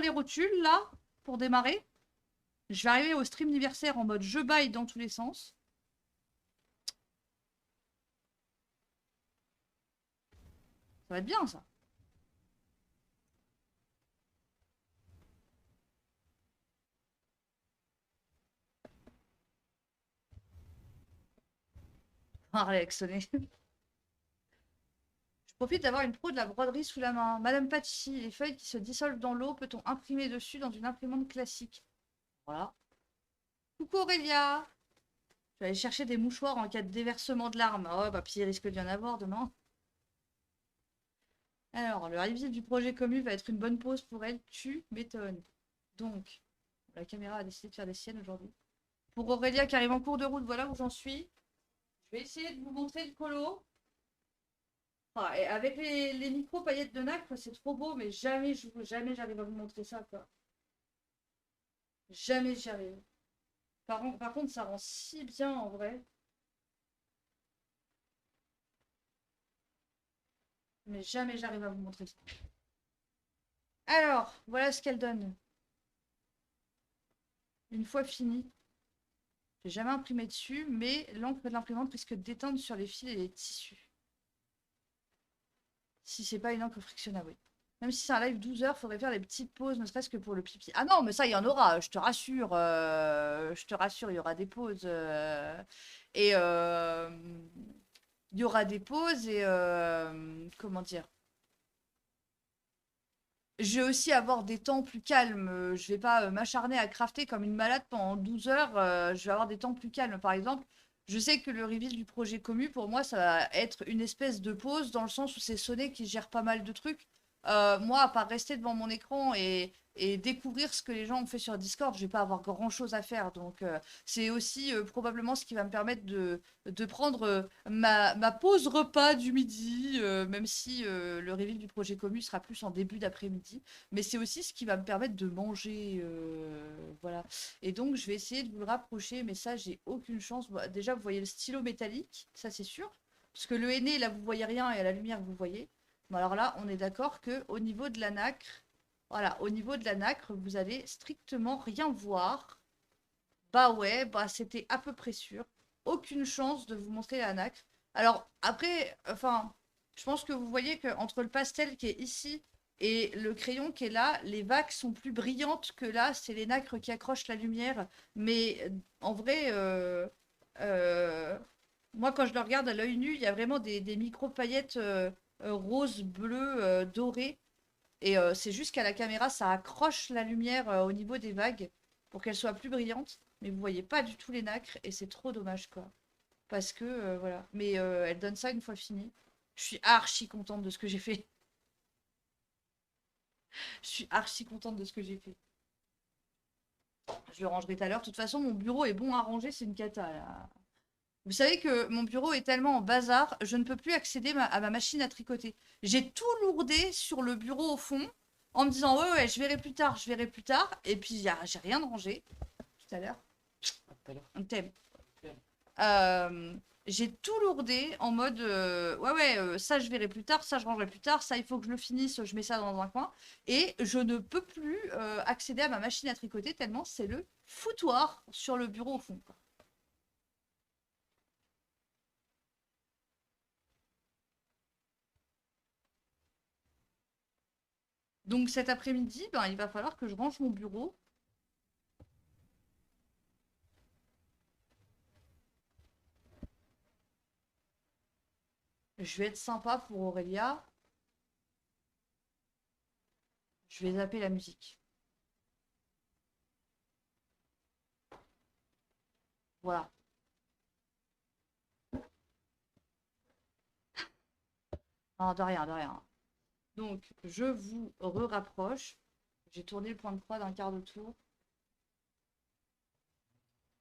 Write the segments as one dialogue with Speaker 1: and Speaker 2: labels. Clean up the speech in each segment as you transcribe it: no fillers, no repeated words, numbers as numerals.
Speaker 1: les rotules, là, pour démarrer. Je vais arriver au stream anniversaire en mode je baille dans tous les sens. Ça va être bien, ça. Arrête, sonner. Je profite d'avoir une pro de la broderie sous la main. Madame Patsy, les feuilles qui se dissolvent dans l'eau, peut-on imprimer dessus dans une imprimante classique? Voilà. Coucou Aurélia. Je vais aller chercher des mouchoirs en cas de déversement de larmes. Ah ouais, bah puis il risque d'y en avoir demain. Alors, le reveal du projet commun va être une bonne pause pour elle. Tu m'étonnes. Donc, la caméra a décidé de faire des siennes aujourd'hui. Pour Aurélia qui arrive en cours de route, voilà où j'en suis. Je vais essayer de vous montrer le colo. Ah, et avec les micro paillettes de nacre, c'est trop beau, mais jamais j'arrive à vous montrer ça, quoi. Jamais j'y arrive. Par contre, ça rend si bien en vrai. Mais jamais j'arrive à vous montrer ça. Alors, voilà ce qu'elle donne. Une fois fini. J'ai jamais imprimé dessus, mais l'encre de l'imprimante risque d'éteindre sur les fils et les tissus. Si c'est pas une encre frictionnable, oui. Même si c'est un live 12 heures, faudrait faire des petites pauses, ne serait-ce que pour le pipi. Ah non, mais ça, il y en aura, je te rassure. Je te rassure, il y aura des pauses. Et il y aura des pauses et comment dire, je vais aussi avoir des temps plus calmes. Je vais pas m'acharner à crafter comme une malade pendant 12 heures. Je vais avoir des temps plus calmes. Par exemple, je sais que le reveal du projet commu, pour moi, ça va être une espèce de pause dans le sens où c'est Sonné qui gère pas mal de trucs. Moi, à part rester devant mon écran et découvrir ce que les gens ont fait sur Discord, je vais pas avoir grand-chose à faire. Donc, c'est aussi probablement ce qui va me permettre de prendre ma pause repas du midi, même si le reveal du projet commu sera plus en début d'après-midi. Mais c'est aussi ce qui va me permettre de manger. Voilà. Et donc, je vais essayer de vous le rapprocher, mais ça, j'ai aucune chance. Bah, déjà, vous voyez le stylo métallique, ça c'est sûr. Parce que le henné, là, vous voyez rien, et à la lumière, vous voyez. Bon, alors là, on est d'accord que au niveau de la nacre, voilà, au niveau de la nacre, vous allez strictement rien voir. Bah ouais, bah c'était à peu près sûr. Aucune chance de vous montrer la nacre. Alors après, enfin, je pense que vous voyez que entre le pastel qui est ici et le crayon qui est là, les vagues sont plus brillantes que là. C'est les nacres qui accrochent la lumière. Mais en vrai, euh, moi quand je le regarde à l'œil nu, il y a vraiment des micro-paillettes roses, bleues, dorées. Et c'est juste qu'à la caméra, ça accroche la lumière au niveau des vagues pour qu'elle soit plus brillante. Mais vous voyez pas du tout les nacres et c'est trop dommage, quoi. Parce que, voilà. Mais elle donne ça une fois fini. Je suis archi contente de ce que j'ai fait. Je suis archi contente de ce que j'ai fait. Je le rangerai tout à l'heure. De toute façon, mon bureau est bon à ranger, c'est une cata, là. Vous savez que mon bureau est tellement en bazar, je ne peux plus accéder à ma machine à tricoter. J'ai tout lourdé sur le bureau au fond en me disant ouais, ouais, je verrai plus tard, je verrai plus tard. Et puis j'ai rien de rangé tout à l'heure. Un thème. Euh, j'ai tout lourdé en mode ouais, ouais, ça je verrai plus tard, ça je rangerai plus tard, ça il faut que je le finisse, je mets ça dans un coin. Et je ne peux plus accéder à ma machine à tricoter tellement c'est le foutoir sur le bureau au fond, quoi. Donc cet après-midi, ben, il va falloir que je range mon bureau. Je vais être sympa pour Aurélia. Je vais zapper la musique. Voilà. Non, de rien, de rien. Donc, je vous re-rapproche. J'ai tourné le point de croix d'un quart de tour.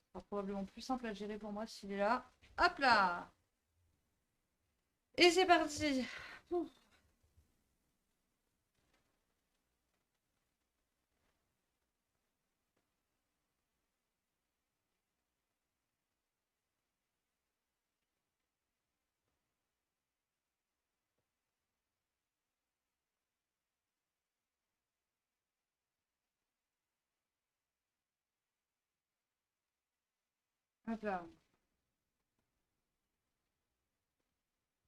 Speaker 1: Ce sera probablement plus simple à gérer pour moi s'il est là. Hop là! Et c'est parti! Hop là.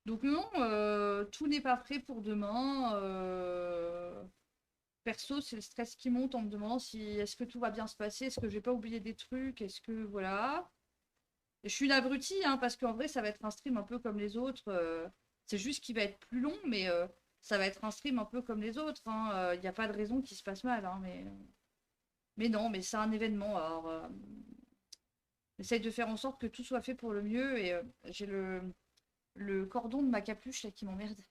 Speaker 1: Donc non, tout n'est pas prêt pour demain. Perso, c'est le stress qui monte en me demandant si est-ce que tout va bien se passer, est-ce que je vais pas oublier des trucs, est-ce que voilà. Et je suis une abrutie, hein, parce qu'en vrai, ça va être un stream un peu comme les autres. C'est juste qu'il va être plus long, mais ça va être un stream un peu comme les autres. Il n'y a pas de raison qu'il se passe mal, hein, mais non, mais c'est un événement. Alors, j'essaye de faire en sorte que tout soit fait pour le mieux. Et j'ai le cordon de ma capuche là qui m'emmerde.